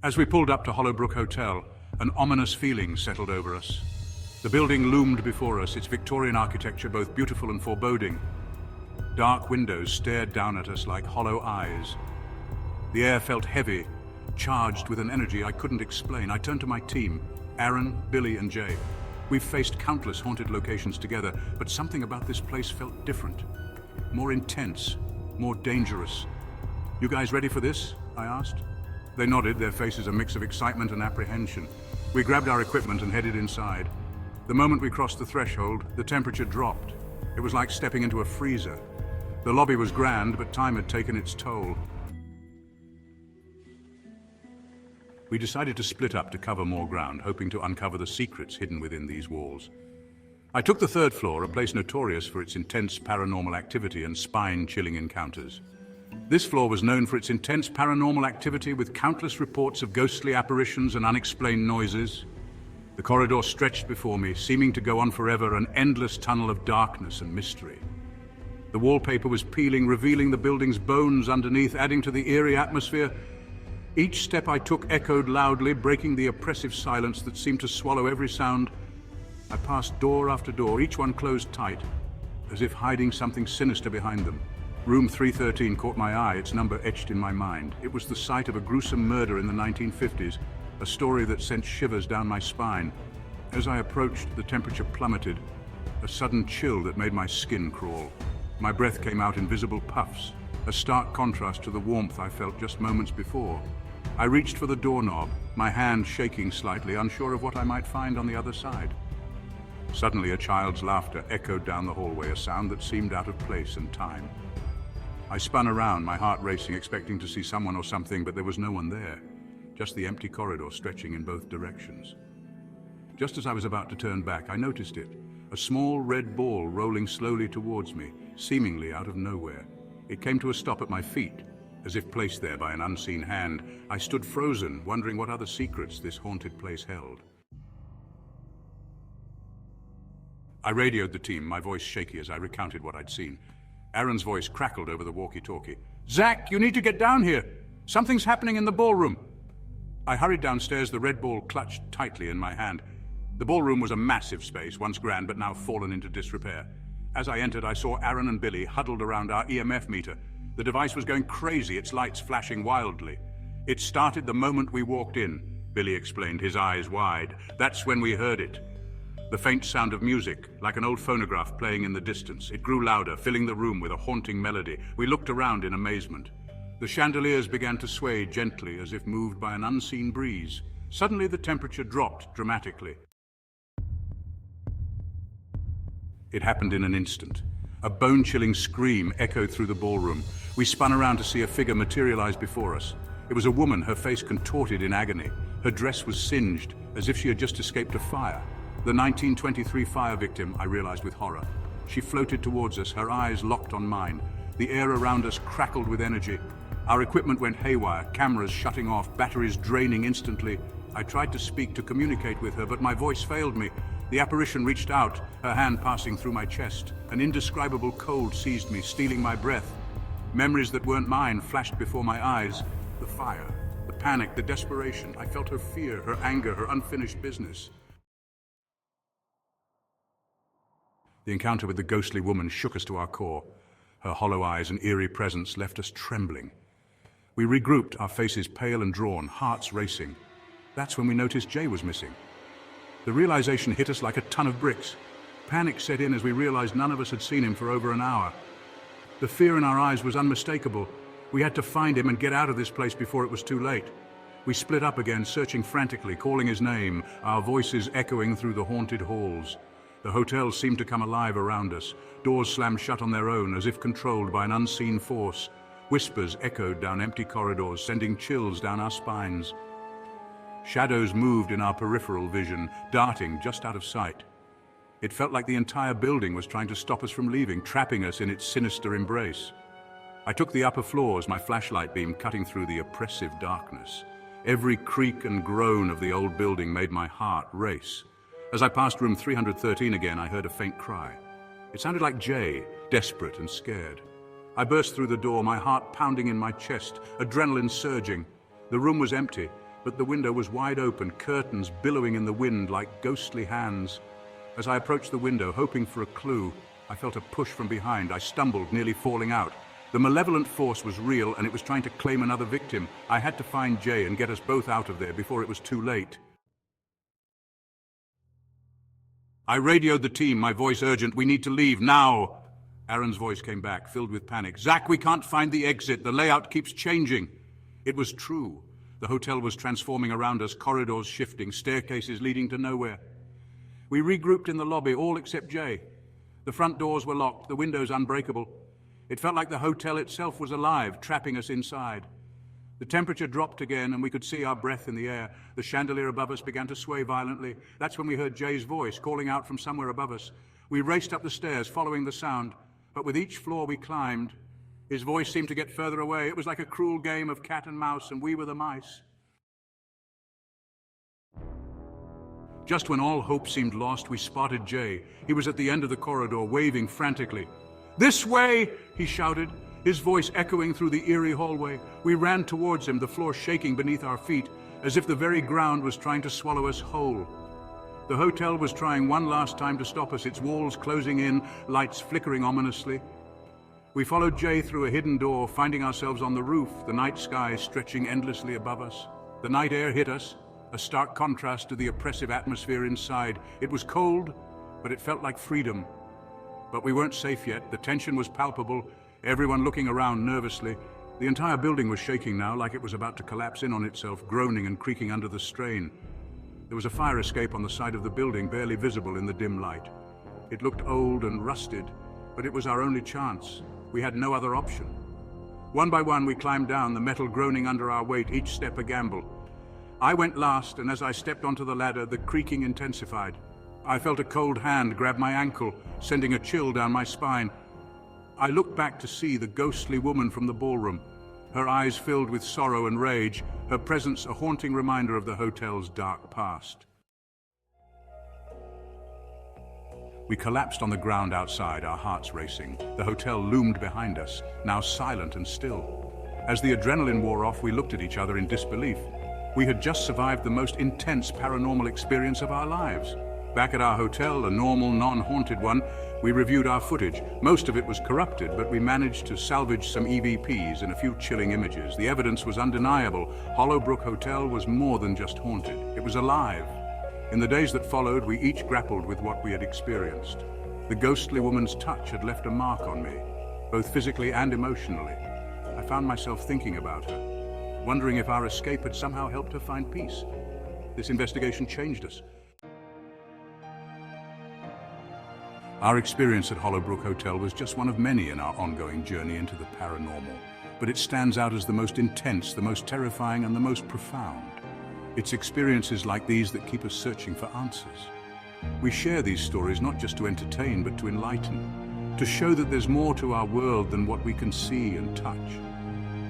As we pulled up to Hollowbrook Hotel, an ominous feeling settled over us. The building loomed before us, its Victorian architecture both beautiful and foreboding. Dark windows stared down at us like hollow eyes. The air felt heavy, charged with an energy I couldn't explain. I turned to my team, Aaron, Billy, and Jay. We've faced countless haunted locations together, but something about this place felt different. More intense, more dangerous. "You guys ready for this?" I asked. They nodded, their faces a mix of excitement and apprehension. We grabbed our equipment and headed inside. The moment we crossed the threshold, the temperature dropped. It was like stepping into a freezer. The lobby was grand, but time had taken its toll. We decided to split up to cover more ground, hoping to uncover the secrets hidden within these walls. I took the third floor, a place notorious for its intense paranormal activity and spine-chilling encounters. This floor was known for its intense paranormal activity with countless reports of ghostly apparitions and unexplained noises. The corridor stretched before me, seeming to go on forever, an endless tunnel of darkness and mystery. The wallpaper was peeling, revealing the building's bones underneath, adding to the eerie atmosphere. Each step I took echoed loudly, breaking the oppressive silence that seemed to swallow every sound. I passed door after door, each one closed tight, as if hiding something sinister behind them. Room 313 caught my eye, its number etched in my mind. It was the site of a gruesome murder in the 1950s, a story that sent shivers down my spine. As I approached, the temperature plummeted, a sudden chill that made my skin crawl. My breath came out in visible puffs, a stark contrast to the warmth I felt just moments before. I reached for the doorknob, my hand shaking slightly, unsure of what I might find on the other side. Suddenly, a child's laughter echoed down the hallway, a sound that seemed out of place and time. I spun around, my heart racing, expecting to see someone or something, but there was no one there, just the empty corridor stretching in both directions. Just as I was about to turn back, I noticed it, a small red ball rolling slowly towards me, seemingly out of nowhere. It came to a stop at my feet, as if placed there by an unseen hand. I stood frozen, wondering what other secrets this haunted place held. I radioed the team, my voice shaky as I recounted what I'd seen. Aaron's voice crackled over the walkie-talkie. "Zach, you need to get down here. Something's happening in the ballroom." I hurried downstairs, the red ball clutched tightly in my hand. The ballroom was a massive space, once grand but now fallen into disrepair. As I entered, I saw Aaron and Billy huddled around our EMF meter. The device was going crazy, its lights flashing wildly. "It started the moment we walked in," Billy explained, his eyes wide. "That's when we heard it. The faint sound of music, like an old phonograph playing in the distance. It grew louder, filling the room with a haunting melody. We looked around in amazement. The chandeliers began to sway gently, as if moved by an unseen breeze. Suddenly, the temperature dropped dramatically. It happened in an instant. A bone-chilling scream echoed through the ballroom. We spun around to see a figure materialize before us. It was a woman, her face contorted in agony. Her dress was singed, as if she had just escaped a fire. The 1923 fire victim, I realized with horror. She floated towards us, her eyes locked on mine. The air around us crackled with energy. Our equipment went haywire, cameras shutting off, batteries draining instantly. I tried to speak, to communicate with her, but my voice failed me. The apparition reached out, her hand passing through my chest. An indescribable cold seized me, stealing my breath. Memories that weren't mine flashed before my eyes. The fire, the panic, the desperation. I felt her fear, her anger, her unfinished business. The encounter with the ghostly woman shook us to our core. Her hollow eyes and eerie presence left us trembling. We regrouped, our faces pale and drawn, hearts racing. That's when we noticed Jay was missing. The realization hit us like a ton of bricks. Panic set in as we realized none of us had seen him for over an hour. The fear in our eyes was unmistakable. We had to find him and get out of this place before it was too late. We split up again, searching frantically, calling his name, our voices echoing through the haunted halls. The hotel seemed to come alive around us. Doors slammed shut on their own, as if controlled by an unseen force. Whispers echoed down empty corridors, sending chills down our spines. Shadows moved in our peripheral vision, darting just out of sight. It felt like the entire building was trying to stop us from leaving, trapping us in its sinister embrace. I took the upper floors, my flashlight beam cutting through the oppressive darkness. Every creak and groan of the old building made my heart race. As I passed room 313 again, I heard a faint cry. It sounded like Jay, desperate and scared. I burst through the door, my heart pounding in my chest, adrenaline surging. The room was empty. but the window was wide open, curtains billowing in the wind like ghostly hands. As I approached the window, hoping for a clue, I felt a push from behind. I stumbled, nearly falling out. The malevolent force was real, and it was trying to claim another victim. I had to find Jay and get us both out of there before it was too late. I radioed the team, my voice urgent. "We need to leave, now!" Aaron's voice came back, filled with panic. "Zach, we can't find the exit. The layout keeps changing." It was true. The hotel was transforming around us, corridors shifting, staircases leading to nowhere. We regrouped in the lobby, all except Jay. The front doors were locked, the windows unbreakable. It felt like the hotel itself was alive, trapping us inside. The temperature dropped again, and we could see our breath in the air. The chandelier above us began to sway violently. That's when we heard Jay's voice calling out from somewhere above us. We raced up the stairs, following the sound, but with each floor we climbed, his voice seemed to get further away. It was like a cruel game of cat and mouse, and we were the mice. Just when all hope seemed lost, we spotted Jay. He was at the end of the corridor, waving frantically. "This way!" he shouted, his voice echoing through the eerie hallway. We ran towards him, the floor shaking beneath our feet, as if the very ground was trying to swallow us whole. The hotel was trying one last time to stop us, its walls closing in, lights flickering ominously. We followed Jay through a hidden door, finding ourselves on the roof, the night sky stretching endlessly above us. The night air hit us, a stark contrast to the oppressive atmosphere inside. It was cold, but it felt like freedom. But we weren't safe yet. The tension was palpable, everyone looking around nervously. The entire building was shaking now, like it was about to collapse in on itself, groaning and creaking under the strain. There was a fire escape on the side of the building, barely visible in the dim light. It looked old and rusted, but it was our only chance. We had no other option. One by one, we climbed down, the metal groaning under our weight, each step a gamble. I went last, and as I stepped onto the ladder, the creaking intensified. I felt a cold hand grab my ankle, sending a chill down my spine. I looked back to see the ghostly woman from the ballroom, her eyes filled with sorrow and rage, her presence a haunting reminder of the hotel's dark past. We collapsed on the ground outside, our hearts racing. The hotel loomed behind us, now silent and still. As the adrenaline wore off, we looked at each other in disbelief. We had just survived the most intense paranormal experience of our lives. Back at our hotel, a normal, non-haunted one, we reviewed our footage. Most of it was corrupted, but we managed to salvage some EVPs and a few chilling images. The evidence was undeniable. Hollowbrook Hotel was more than just haunted. It was alive. In the days that followed, we each grappled with what we had experienced. The ghostly woman's touch had left a mark on me, both physically and emotionally. I found myself thinking about her, wondering if our escape had somehow helped her find peace. This investigation changed us. Our experience at Hollowbrook Hotel was just one of many in our ongoing journey into the paranormal, but it stands out as the most intense, the most terrifying, and the most profound. It's experiences like these that keep us searching for answers. We share these stories not just to entertain, but to enlighten, to show that there's more to our world than what we can see and touch.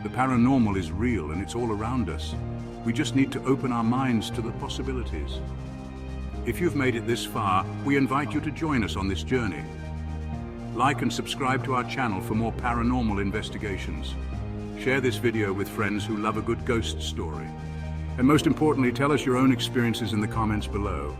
The paranormal is real and it's all around us. We just need to open our minds to the possibilities. If you've made it this far, we invite you to join us on this journey. Like and subscribe to our channel for more paranormal investigations. Share this video with friends who love a good ghost story. And most importantly, tell us your own experiences in the comments below.